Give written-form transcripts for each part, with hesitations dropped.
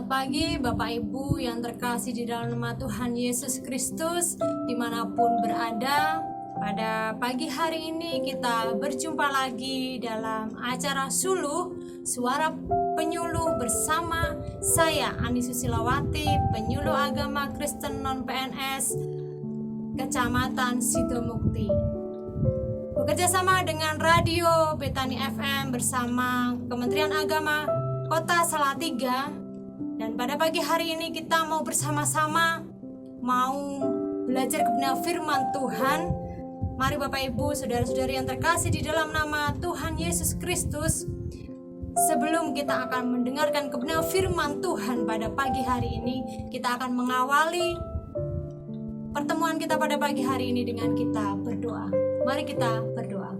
Selamat pagi Bapak Ibu yang terkasih di dalam nama Tuhan Yesus Kristus dimanapun berada. Pada pagi hari ini kita berjumpa lagi dalam acara Suluh Suara Penyuluh bersama saya Ani Susilawati, penyuluh agama Kristen non-PNS Kecamatan Sidomukti. Bekerja sama dengan Radio Betani FM bersama Kementerian Agama Kota Salatiga. Dan pada pagi hari ini kita mau bersama-sama mau belajar kebenaran firman Tuhan. Mari Bapak Ibu, saudara-saudari yang terkasih di dalam nama Tuhan Yesus Kristus, sebelum kita akan mendengarkan kebenaran firman Tuhan pada pagi hari ini, kita akan mengawali pertemuan kita pada pagi hari ini dengan kita berdoa. Mari kita berdoa.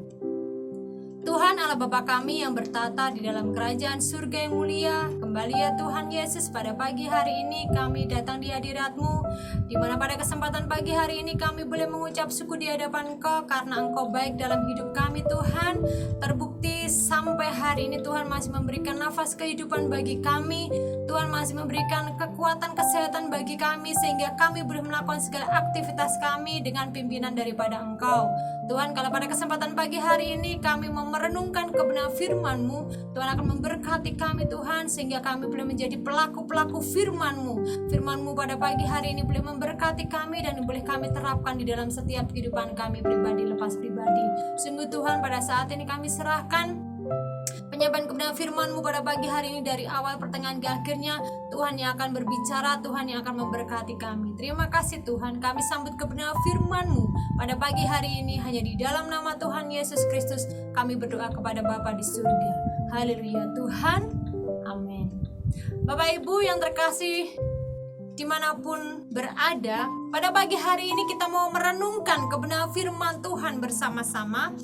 Tuhan Allah Bapa kami yang bertata di dalam kerajaan surga yang mulia, kembali ya Tuhan Yesus, pada pagi hari ini kami datang di hadirat-Mu, di mana pada kesempatan pagi hari ini kami boleh mengucap syukur di hadapan Engkau karena Engkau baik dalam hidup kami Tuhan. Terbukti sampai hari ini Tuhan masih memberikan nafas kehidupan bagi kami, Tuhan masih memberikan kekuatan kesehatan bagi kami sehingga kami boleh melakukan segala aktivitas kami dengan pimpinan daripada Engkau. Tuhan, kalau pada kesempatan pagi hari ini kami mau merenungkan kebenaran firman-Mu, Tuhan akan memberkati kami Tuhan, sehingga kami boleh menjadi pelaku-pelaku firman-Mu. Firman-Mu pada pagi hari ini boleh memberkati kami dan boleh kami terapkan di dalam setiap kehidupan kami pribadi lepas pribadi. Sungguh Tuhan, pada saat ini kami serahkan penyampaian kebenaran firman-Mu pada pagi hari ini dari awal pertengahan ke akhirnya. Tuhan yang akan berbicara, Tuhan yang akan memberkati kami. Terima kasih Tuhan, kami sambut kebenaran firman-Mu pada pagi hari ini hanya di dalam nama Tuhan Yesus Kristus. Kami berdoa kepada Bapa di surga. Haleluya Tuhan, amin. Bapak Ibu yang terkasih dimanapun berada, pada pagi hari ini kita mau merenungkan kebenaran firman Tuhan bersama-sama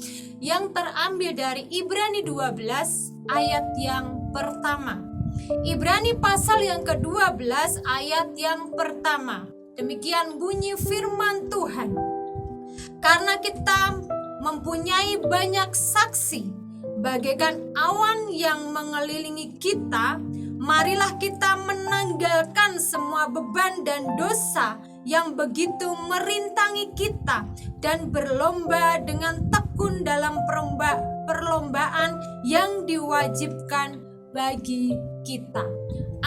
yang terambil dari Ibrani 12 ayat yang pertama. Ibrani pasal yang ke-12 ayat yang pertama. Demikian bunyi firman Tuhan. Karena kita mempunyai banyak saksi bagaikan awan yang mengelilingi kita, marilah kita menanggalkan semua beban dan dosa yang begitu merintangi kita dan berlomba dengan tekun dalam perlombaan yang diwajibkan bagi kita.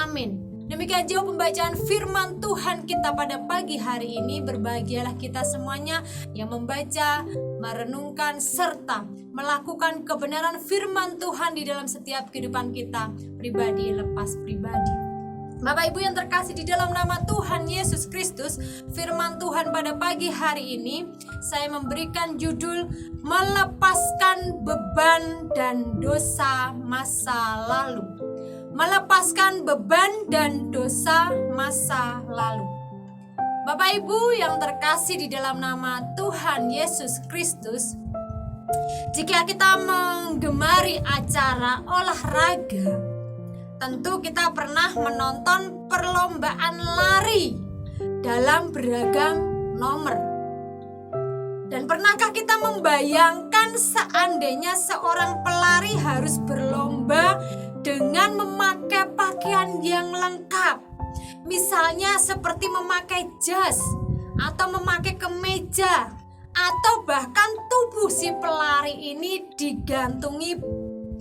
Amin. Demikian jauh pembacaan firman Tuhan kita pada pagi hari ini. Berbahagialah kita semuanya yang membaca, merenungkan, serta melakukan kebenaran firman Tuhan di dalam setiap kehidupan kita, pribadi lepas pribadi. Bapak Ibu yang terkasih di dalam nama Tuhan Yesus Kristus, firman Tuhan pada pagi hari ini saya memberikan judul melepaskan beban dan dosa masa lalu. Melepaskan beban dan dosa masa lalu. Bapak Ibu yang terkasih di dalam nama Tuhan Yesus Kristus, jika kita menggemari acara olahraga, tentu kita pernah menonton perlombaan lari dalam beragam nomor. Dan pernahkah kita membayangkan seandainya seorang pelari harus berlomba dengan memakai pakaian yang lengkap, misalnya seperti memakai jas atau memakai kemeja, atau bahkan tubuh si pelari ini digantungi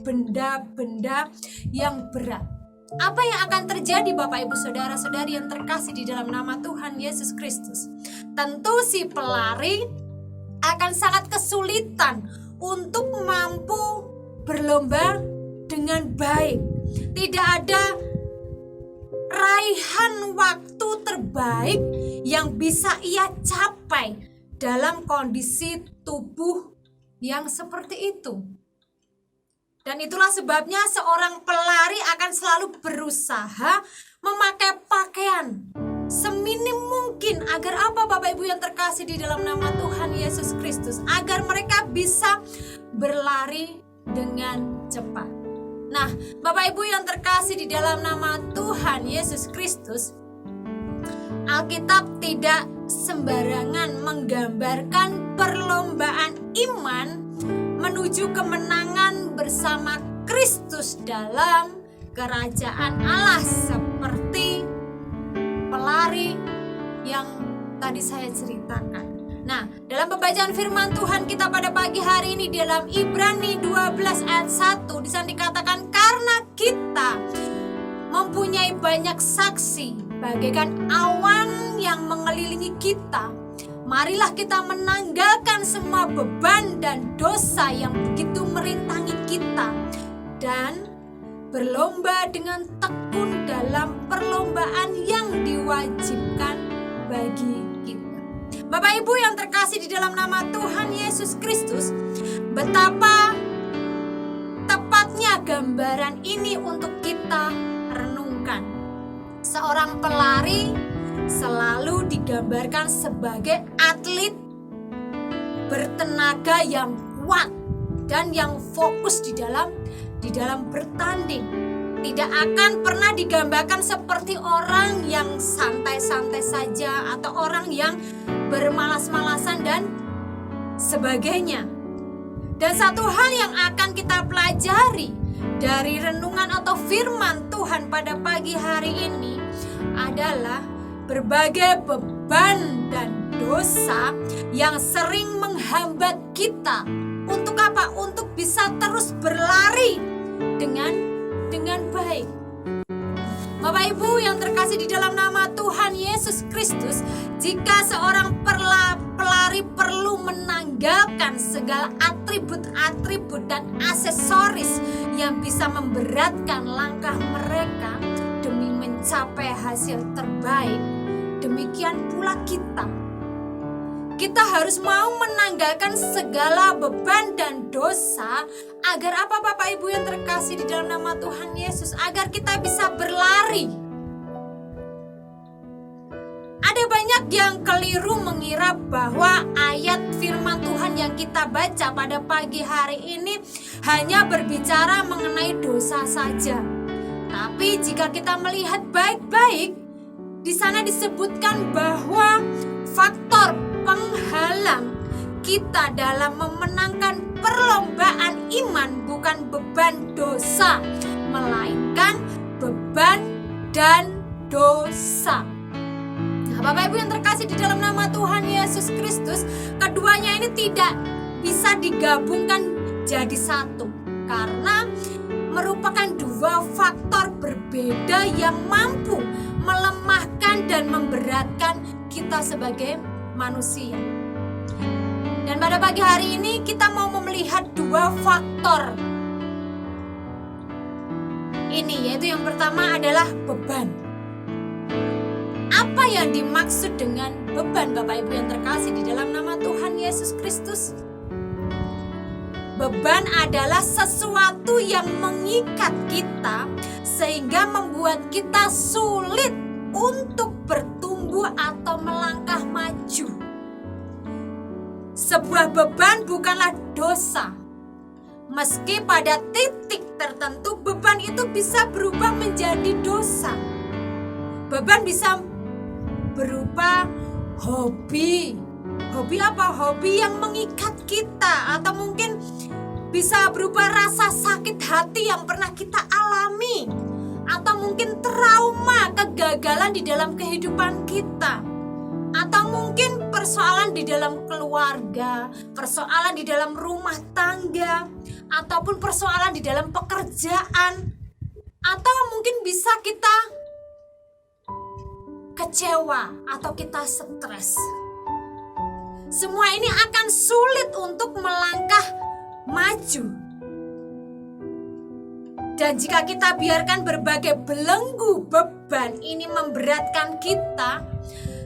benda-benda yang berat. Apa yang akan terjadi Bapak Ibu Saudara-saudari yang terkasih di dalam nama Tuhan Yesus Kristus? Tentu si pelari akan sangat kesulitan untuk mampu berlomba dengan baik. Tidak ada raihan waktu terbaik yang bisa ia capai dalam kondisi tubuh yang seperti itu. Dan itulah sebabnya seorang pelari akan selalu berusaha memakai pakaian seminim mungkin. Agar apa Bapak Ibu yang terkasih di dalam nama Tuhan Yesus Kristus? Agar mereka bisa berlari dengan cepat. Nah, Bapak Ibu yang terkasih di dalam nama Tuhan Yesus Kristus, Alkitab tidak sembarangan menggambarkan perlombaan iman menuju kemenangan bersama Kristus dalam kerajaan Allah seperti pelari yang tadi saya ceritakan. Nah, dalam pembacaan firman Tuhan kita pada pagi hari ini dalam Ibrani 12 ayat 1 di sana dikatakan, karena kita mempunyai banyak saksi bagaikan awan yang mengelilingi kita, marilah kita menanggalkan semua beban dan dosa yang begitu merintangi kita dan berlomba dengan tekun dalam perlombaan yang diwajibkan bagi kita. Bapak Ibu yang terkasih di dalam nama Tuhan Yesus Kristus, betapa tepatnya gambaran ini untuk kita renungkan. Seorang pelari selalu digambarkan sebagai atlet bertenaga yang kuat dan yang fokus di dalam bertanding. Tidak akan pernah digambarkan seperti orang yang santai-santai saja atau orang yang bermalas-malasan dan sebagainya. Dan satu hal yang akan kita pelajari dari renungan atau firman Tuhan pada pagi hari ini adalah berbagai beban dan dosa yang sering menghambat kita. Untuk apa? Untuk bisa terus berlari dengan baik. Bapak Ibu yang terkasih di dalam nama Tuhan Yesus Kristus, jika seorang pelari perlu menanggalkan segala atribut-atribut dan aksesoris yang bisa memberatkan langkah mereka demi mencapai hasil terbaik, demikian pula kita. Kita harus mau menanggalkan segala beban dan dosa agar apa Bapak Ibu yang terkasih di dalam nama Tuhan Yesus, agar kita bisa berlari. Ada banyak yang keliru mengira bahwa ayat firman Tuhan yang kita baca pada pagi hari ini hanya berbicara mengenai dosa saja. Tapi jika kita melihat baik-baik, di sana disebutkan bahwa faktor penghalang kita dalam memenangkan perlombaan iman bukan beban dosa, melainkan beban dan dosa. Nah, Bapak Ibu yang terkasih di dalam nama Tuhan Yesus Kristus, keduanya ini tidak bisa digabungkan jadi satu, karena merupakan dua faktor berbeda yang mampu melemahkan dan memberatkan kita sebagai manusia. Dan pada pagi hari ini kita mau melihat dua faktor ini, yaitu yang pertama adalah beban. Apa yang dimaksud dengan beban Bapak Ibu yang terkasih di dalam nama Tuhan Yesus Kristus? Beban adalah sesuatu yang mengikat kita sehingga membuat kita sulit untuk bertumbuh atau melangkah maju. Sebuah beban bukanlah dosa. Meski pada titik tertentu beban itu bisa berubah menjadi dosa. Beban bisa berupa hobi. Hobi apa? Hobi yang mengikat kita, atau mungkin bisa berupa rasa sakit hati yang pernah kita alami, atau mungkin trauma, kegagalan di dalam kehidupan kita, atau mungkin persoalan di dalam keluarga, persoalan di dalam rumah tangga, ataupun persoalan di dalam pekerjaan, atau mungkin bisa kita kecewa atau kita stres. Semua ini akan sulit untuk melangkah maju. Dan jika kita biarkan berbagai belenggu beban ini memberatkan kita,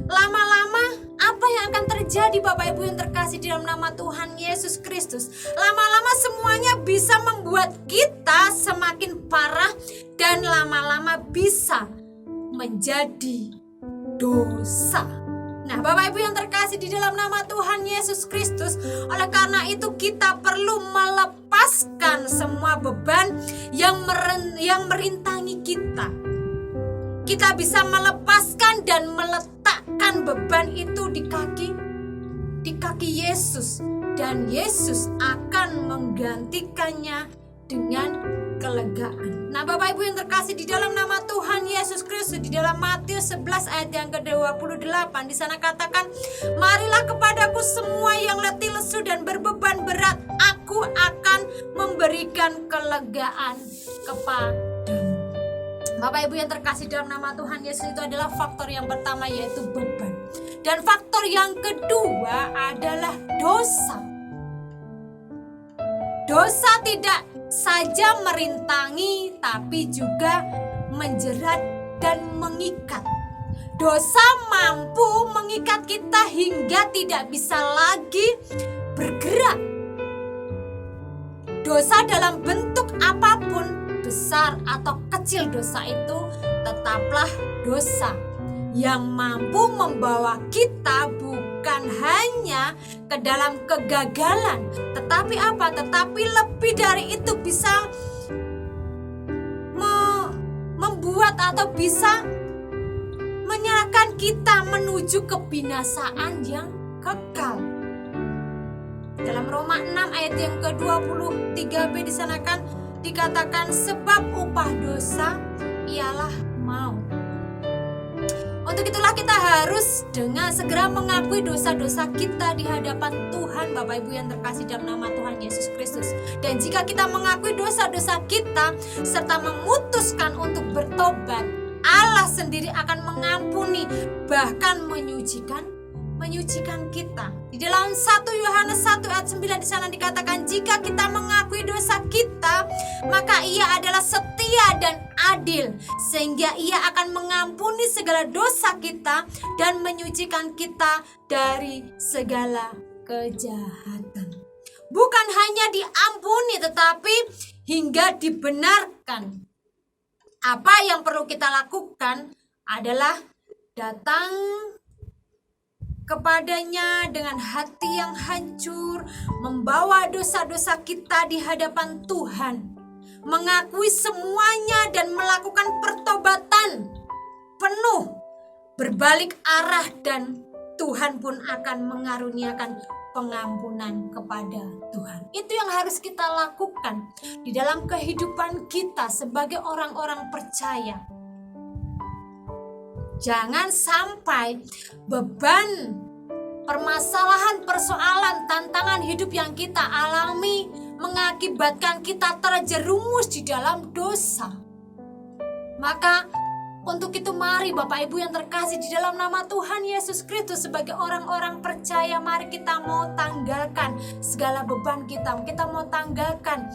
lama-lama apa yang akan terjadi Bapak Ibu yang terkasih di dalam nama Tuhan Yesus Kristus? Lama-lama semuanya bisa membuat kita semakin parah dan lama-lama bisa menjadi dosa. Nah, Bapak Ibu yang terkasih di dalam nama Tuhan Yesus Kristus, oleh karena itu kita perlu melepaskan semua beban yang merintangi kita. Kita bisa melepaskan dan meletakkan beban itu di kaki Yesus, dan Yesus akan menggantikannya dengan kelegaan. Nah, Bapak Ibu yang terkasih di dalam nama Tuhan Yesus Kristus, di dalam Matius 11 ayat yang ke-28, di sana katakan, marilah kepadaku semua yang letih lesu dan berbeban berat, aku akan memberikan kelegaan kepadamu. Bapak Ibu yang terkasih dalam nama Tuhan Yesus, itu adalah faktor yang pertama, yaitu beban. Dan faktor yang kedua adalah dosa. Dosa tidak saja merintangi, tapi juga menjerat dan mengikat. Dosa mampu mengikat kita hingga tidak bisa lagi bergerak. Dosa dalam bentuk apapun, besar atau kecil dosa itu, tetaplah dosa yang mampu membawa kita bukan hanya ke dalam kegagalan, tetapi apa? Tetapi lebih dari itu, bisa membuat atau bisa menyerahkan kita menuju kebinasaan yang kekal. Dalam Roma 6 ayat yang ke-23b di sana kan dikatakan, sebab upah dosa ialah maut. Untuk itulah kita harus dengan segera mengakui dosa-dosa kita di hadapan Tuhan, Bapak Ibu yang terkasih dalam nama Tuhan Yesus Kristus. Dan jika kita mengakui dosa-dosa kita serta memutuskan untuk bertobat, Allah sendiri akan mengampuni, bahkan menyucikan kita. Di dalam 1 Yohanes 1 ayat 9 di sana dikatakan, jika kita mengakui dosa kita, maka Ia adalah setia dan adil, sehingga Ia akan mengampuni segala dosa kita dan menyucikan kita dari segala kejahatan. Bukan hanya diampuni, tetapi hingga dibenarkan. Apa yang perlu kita lakukan adalah datang kepadanya dengan hati yang hancur, membawa dosa-dosa kita di hadapan Tuhan, mengakui semuanya dan melakukan pertobatan penuh, berbalik arah, dan Tuhan pun akan mengaruniakan pengampunan kepada Tuhan. Itu yang harus kita lakukan di dalam kehidupan kita sebagai orang-orang percaya. Jangan sampai beban, permasalahan, persoalan, tantangan hidup yang kita alami mengakibatkan kita terjerumus di dalam dosa. Maka untuk itu mari Bapak Ibu yang terkasih di dalam nama Tuhan Yesus Kristus, sebagai orang-orang percaya, mari kita mau tanggalkan segala beban kita. Kita mau tanggalkan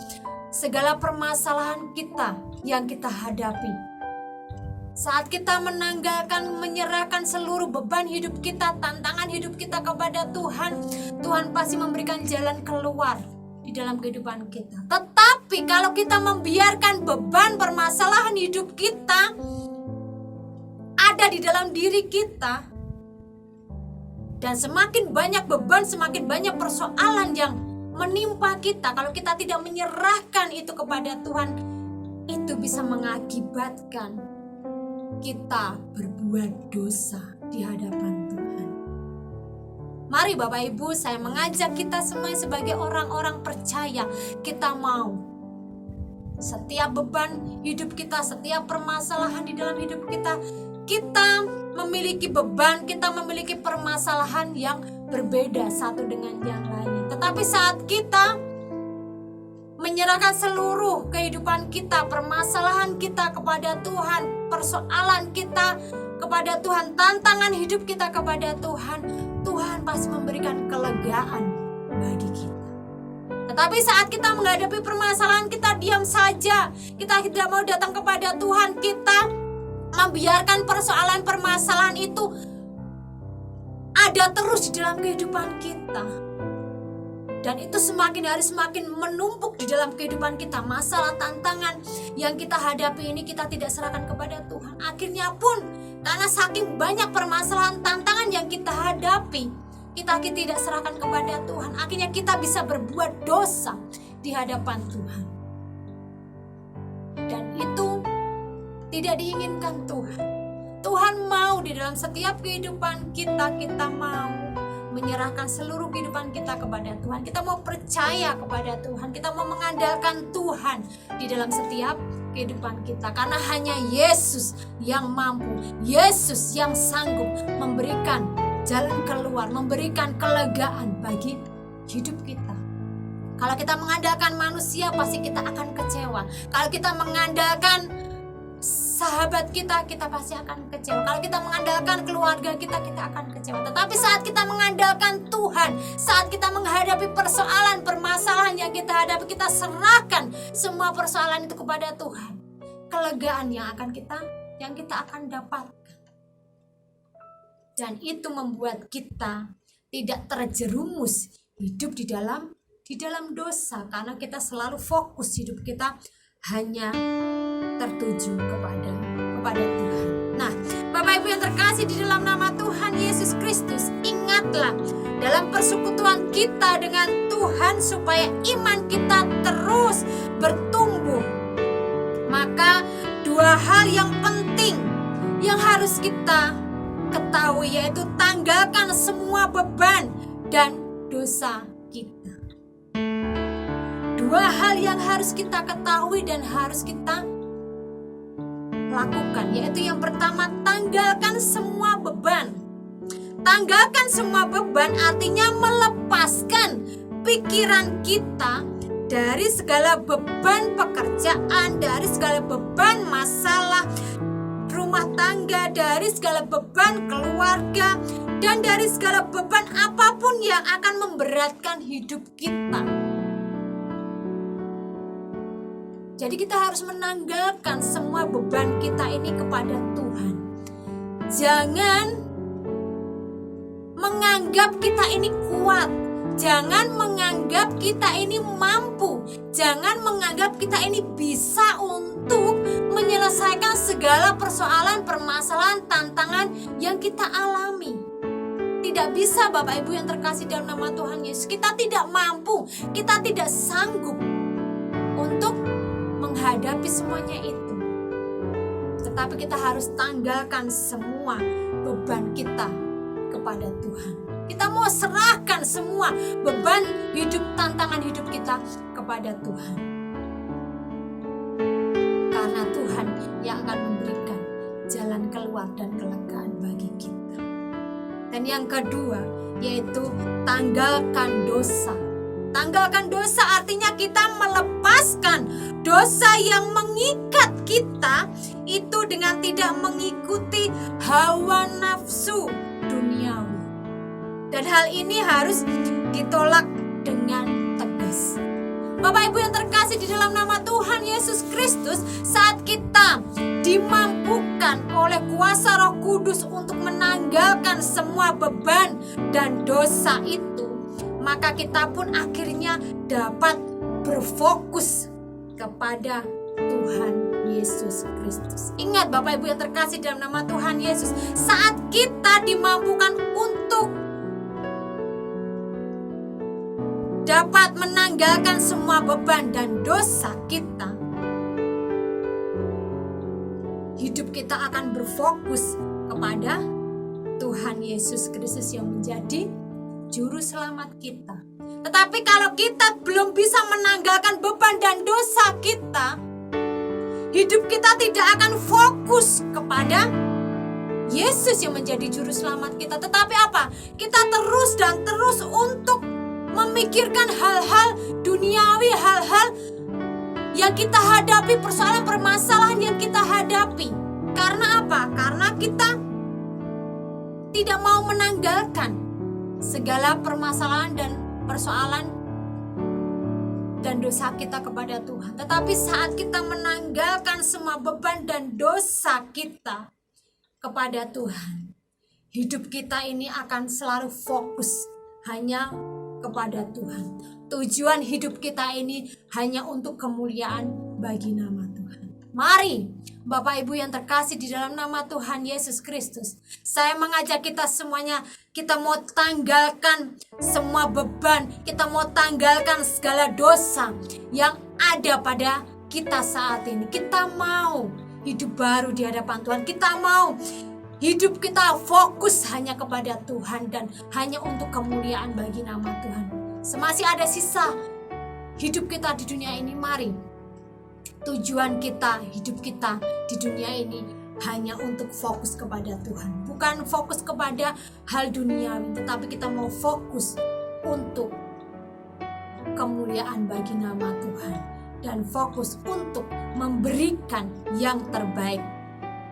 segala permasalahan kita yang kita hadapi. Saat kita menanggalkan, menyerahkan seluruh beban hidup kita, tantangan hidup kita kepada Tuhan, Tuhan pasti memberikan jalan keluar di dalam kehidupan kita. Tetapi kalau kita membiarkan beban permasalahan hidup kita ada di dalam diri kita, dan semakin banyak beban, semakin banyak persoalan yang menimpa kita, kalau kita tidak menyerahkan itu kepada Tuhan, itu bisa mengakibatkan kita berbuat dosa di hadapan Tuhan. Mari Bapak Ibu, saya mengajak kita semua sebagai orang-orang percaya, kita mau setiap beban hidup kita, setiap permasalahan di dalam hidup kita, kita memiliki beban, kita memiliki permasalahan yang berbeda satu dengan yang lainnya. Tetapi saat kita menyerahkan seluruh kehidupan kita, permasalahan kita kepada Tuhan, persoalan kita kepada Tuhan, tantangan hidup kita kepada Tuhan, Tuhan pasti memberikan kelegaan bagi kita. Tetapi saat kita menghadapi permasalahan, kita diam saja, kita tidak mau datang kepada Tuhan, kita membiarkan persoalan permasalahan itu ada terus di dalam kehidupan kita. Dan itu semakin hari semakin menumpuk di dalam kehidupan kita. Masalah, tantangan yang kita hadapi ini kita tidak serahkan kepada Tuhan. Akhirnya pun karena saking banyak permasalahan, tantangan yang kita hadapi, kita tidak serahkan kepada Tuhan. Akhirnya kita bisa berbuat dosa di hadapan Tuhan. Dan itu tidak diinginkan Tuhan. Tuhan mau di dalam setiap kehidupan kita, kita mau menyerahkan seluruh kehidupan kita kepada Tuhan. Kita mau percaya kepada Tuhan, kita mau mengandalkan Tuhan di dalam setiap kehidupan kita. Karena hanya Yesus yang mampu, Yesus yang sanggup memberikan jalan keluar, memberikan kelegaan bagi hidup kita. Kalau kita mengandalkan manusia, pasti kita akan kecewa. Kalau kita mengandalkan sahabat kita pasti akan kecewa. Kalau kita mengandalkan keluarga kita akan kecewa. Tetapi saat kita mengandalkan Tuhan, saat kita menghadapi persoalan, permasalahan yang kita hadapi, kita serahkan semua persoalan itu kepada Tuhan. Kelegaan yang kita akan dapatkan. Dan itu membuat kita tidak terjerumus hidup di dalam dosa, karena kita selalu fokus hidup kita hanya tertuju kepada Tuhan. Nah, Bapak Ibu yang terkasih di dalam nama Tuhan Yesus Kristus, ingatlah dalam persekutuan kita dengan Tuhan supaya iman kita terus bertumbuh. Maka dua hal yang penting yang harus kita ketahui, yaitu tanggalkan semua beban dan dosa kita. Dua hal yang harus kita ketahui dan harus kita lakukan, yaitu yang pertama, tanggalkan semua beban. Tanggalkan semua beban artinya melepaskan pikiran kita dari segala beban pekerjaan, dari segala beban masalah rumah tangga, dari segala beban keluarga, dan dari segala beban apapun yang akan memberatkan hidup kita. Jadi kita harus menanggalkan semua beban kita ini kepada Tuhan. Jangan menganggap kita ini kuat. Jangan menganggap kita ini mampu. Jangan menganggap kita ini bisa untuk menyelesaikan segala persoalan, permasalahan, tantangan yang kita alami. Tidak bisa, Bapak Ibu yang terkasih dalam nama Tuhan Yesus. Kita tidak mampu, kita tidak sanggup untuk menghadapi semuanya itu. Tetapi kita harus tanggalkan semua beban kita kepada Tuhan. Kita mau serahkan semua beban hidup, tantangan hidup kita kepada Tuhan. Karena Tuhan yang akan memberikan jalan keluar dan kelegaan bagi kita. Dan yang kedua, yaitu tanggalkan dosa. Tanggalkan dosa artinya kita melepaskan dosa yang mengikat kita itu dengan tidak mengikuti hawa nafsu duniawi. Dan hal ini harus ditolak dengan tegas. Bapak Ibu yang terkasih di dalam nama Tuhan Yesus Kristus, saat kita dimampukan oleh kuasa Roh Kudus untuk menanggalkan semua beban dan dosa itu, maka kita pun akhirnya dapat berfokus kepada Tuhan Yesus Kristus. Ingat Bapak Ibu yang terkasih dalam nama Tuhan Yesus, saat kita dimampukan untuk dapat menanggalkan semua beban dan dosa kita, hidup kita akan berfokus kepada Tuhan Yesus Kristus yang menjadi juru selamat kita. Tetapi kalau kita belum bisa menanggalkan beban dan dosa kita, hidup kita tidak akan fokus kepada Yesus yang menjadi juru selamat kita. Tetapi apa? Kita terus dan terus untuk memikirkan hal-hal duniawi, hal-hal yang kita hadapi, persoalan permasalahan yang kita hadapi. Karena apa? Karena kita tidak mau menanggalkan segala permasalahan dan persoalan dan dosa kita kepada Tuhan. Tetapi saat kita menanggalkan semua beban dan dosa kita kepada Tuhan, hidup kita ini akan selalu fokus hanya kepada Tuhan. Tujuan hidup kita ini hanya untuk kemuliaan bagi nama Tuhan. Mari Bapak Ibu yang terkasih di dalam nama Tuhan Yesus Kristus, saya mengajak kita semuanya, kita mau tanggalkan semua beban, kita mau tanggalkan segala dosa yang ada pada kita saat ini. Kita mau hidup baru di hadapan Tuhan. Kita mau hidup kita fokus hanya kepada Tuhan dan hanya untuk kemuliaan bagi nama Tuhan. Semasih ada sisa hidup kita di dunia ini, mari tujuan kita, hidup kita di dunia ini hanya untuk fokus kepada Tuhan. Bukan fokus kepada hal duniawi, tetapi kita mau fokus untuk kemuliaan bagi nama Tuhan. Dan fokus untuk memberikan yang terbaik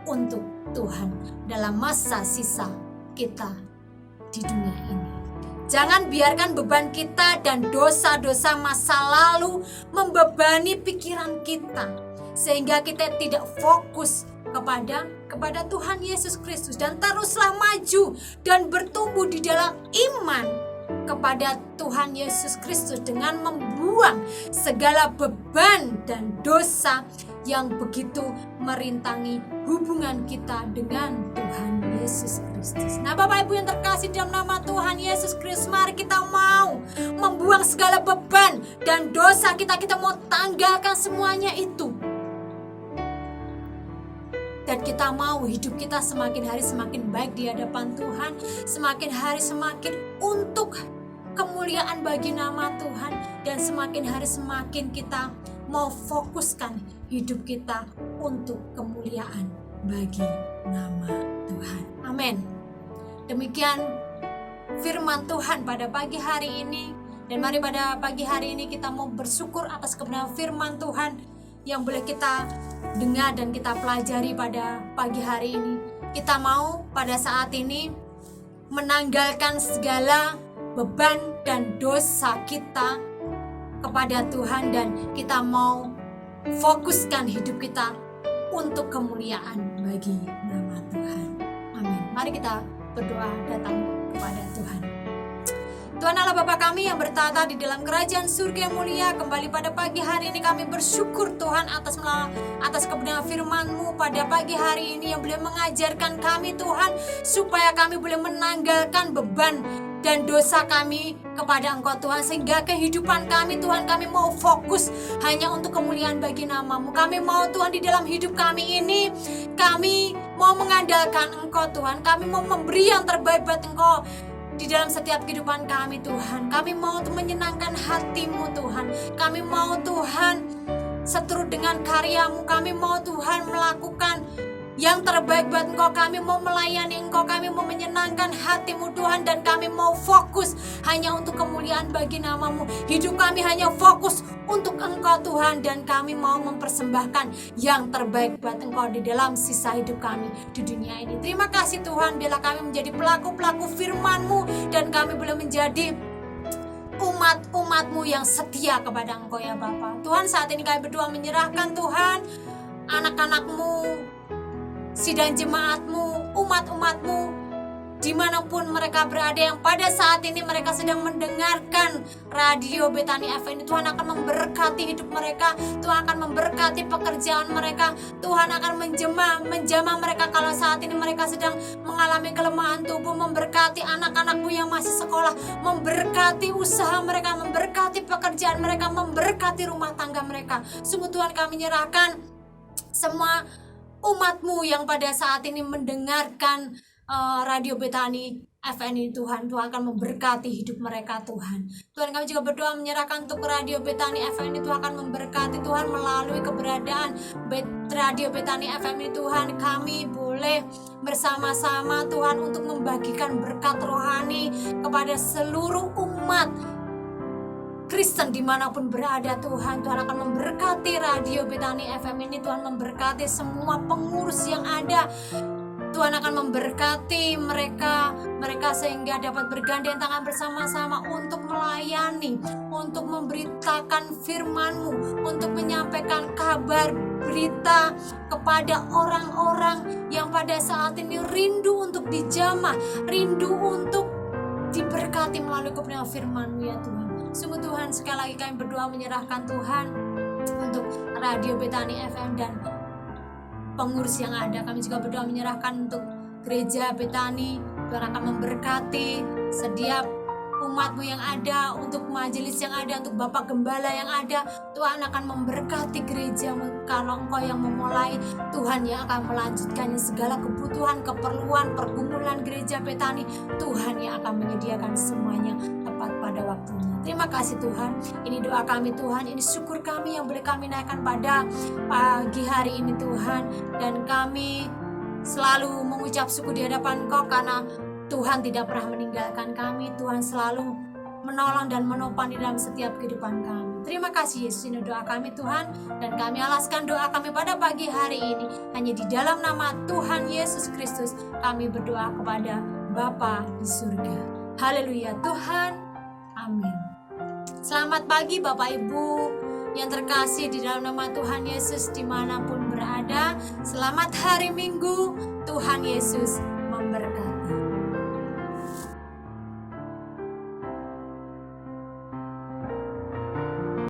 untuk Tuhan dalam masa sisa kita di dunia ini. Jangan biarkan beban kita dan dosa-dosa masa lalu membebani pikiran kita, sehingga kita tidak fokus kepada Tuhan Yesus Kristus, dan teruslah maju dan bertumbuh di dalam iman kepada Tuhan Yesus Kristus dengan membuang segala beban dan dosa yang begitu merintangi hubungan kita dengan Tuhan Yesus Kristus. Nah, Bapak Ibu yang terkasih dalam nama Tuhan Yesus Kristus, mari kita mau membuang segala beban dan dosa kita mau tanggalkan semuanya itu. Dan kita mau hidup kita semakin hari semakin baik di hadapan Tuhan, semakin hari semakin untuk kemuliaan bagi nama Tuhan, dan semakin hari semakin kita mau fokuskan hidup kita untuk kemuliaan bagi nama Tuhan. Amin. Demikian firman Tuhan pada pagi hari ini, dan mari pada pagi hari ini kita mau bersyukur atas kebenaran firman Tuhan yang boleh kita dengar dan kita pelajari pada pagi hari ini. Kita mau pada saat ini menanggalkan segala beban dan dosa kita kepada Tuhan, dan kita mau fokuskan hidup kita untuk kemuliaan bagi nama Tuhan. Amin. Mari kita berdoa datang kepada Tuhan. Tuhan Allah Bapa kami yang bertata di dalam kerajaan surga yang mulia, kembali pada pagi hari ini kami bersyukur Tuhan atas kebenaran firman-Mu pada pagi hari ini yang boleh mengajarkan kami Tuhan, supaya kami boleh menanggalkan beban dan dosa kami kepada Engkau Tuhan, sehingga kehidupan kami Tuhan, kami mau fokus hanya untuk kemuliaan bagi nama-Mu. Kami mau Tuhan di dalam hidup kami ini, kami mau mengandalkan Engkau Tuhan, kami mau memberi yang terbaik buat Engkau di dalam setiap kehidupan kami Tuhan. Kami mau menyenangkan hati-Mu Tuhan, kami mau Tuhan seturut dengan karya-Mu, kami mau Tuhan melakukan yang terbaik buat Engkau, kami mau melayani Engkau, kami mau menyenangkan hati-Mu Tuhan, dan kami mau fokus hanya untuk kemuliaan bagi nama-Mu. Hidup kami hanya fokus untuk Engkau Tuhan, dan kami mau mempersembahkan yang terbaik buat Engkau di dalam sisa hidup kami di dunia ini. Terima kasih Tuhan, biarlah kami menjadi pelaku-pelaku firman-Mu, dan kami boleh menjadi umat-umat-Mu yang setia kepada Engkau ya Bapa. Tuhan, saat ini kami berdoa menyerahkan Tuhan anak-anak-Mu, sidang jemaat-Mu, umat-umat-Mu, dimanapun mereka berada, yang pada saat ini mereka sedang mendengarkan Radio Betani FM. Tuhan akan memberkati hidup mereka, Tuhan akan memberkati pekerjaan mereka, Tuhan akan menjamah mereka kalau saat ini mereka sedang mengalami kelemahan tubuh. Memberkati anak-anak-Mu yang masih sekolah, memberkati usaha mereka, memberkati pekerjaan mereka, memberkati rumah tangga mereka. Sungguh Tuhan, kami menyerahkan semua umat-Mu yang pada saat ini mendengarkan Radio Betani FM ini Tuhan. Tuhan akan memberkati hidup mereka Tuhan. Tuhan, kami juga berdoa menyerahkan untuk Radio Betani FM ini, Tuhan akan memberkati Tuhan melalui keberadaan Radio Betani FM ini Tuhan. Kami boleh bersama-sama Tuhan untuk membagikan berkat rohani kepada seluruh umat Kristen dimanapun berada Tuhan. Tuhan akan memberkati Radio Betani FM ini, Tuhan memberkati semua pengurus yang ada. Tuhan akan memberkati mereka sehingga dapat bergandeng tangan bersama-sama untuk melayani, untuk memberitakan firman-Mu, untuk menyampaikan kabar berita kepada orang-orang yang pada saat ini rindu untuk dijamah, rindu untuk diberkati melalui kebenaran firman-Mu ya Tuhan. Sungguh Tuhan, sekali lagi kami berdoa menyerahkan Tuhan untuk Radio Betani FM dan pengurus yang ada. Kami juga berdoa menyerahkan untuk Gereja Betani. Tuhan akan memberkati setiap umat-Mu yang ada, untuk majelis yang ada, untuk Bapak Gembala yang ada. Tuhan akan memberkati gereja-Mu. Kalau Engkau yang memulai, Tuhan yang akan melanjutkannya. Segala kebutuhan, keperluan, pergumulan gereja Petani, Tuhan yang akan menyediakan semuanya tepat pada waktunya. Terima kasih Tuhan. Ini doa kami Tuhan, ini syukur kami yang boleh kami naikkan pada pagi hari ini Tuhan. Dan kami selalu mengucap syukur di hadapan Engkau karena Tuhan tidak pernah meninggalkan kami. Tuhan selalu menolong dan menopang di dalam setiap kehidupan kami. Terima kasih Yesus, ini doa kami Tuhan. Dan kami alaskan doa kami pada pagi hari ini hanya di dalam nama Tuhan Yesus Kristus. Kami berdoa kepada Bapa di surga. Haleluya Tuhan. Amin. Selamat pagi Bapak Ibu yang terkasih di dalam nama Tuhan Yesus dimanapun berada. Selamat hari Minggu. Tuhan Yesus memberkati.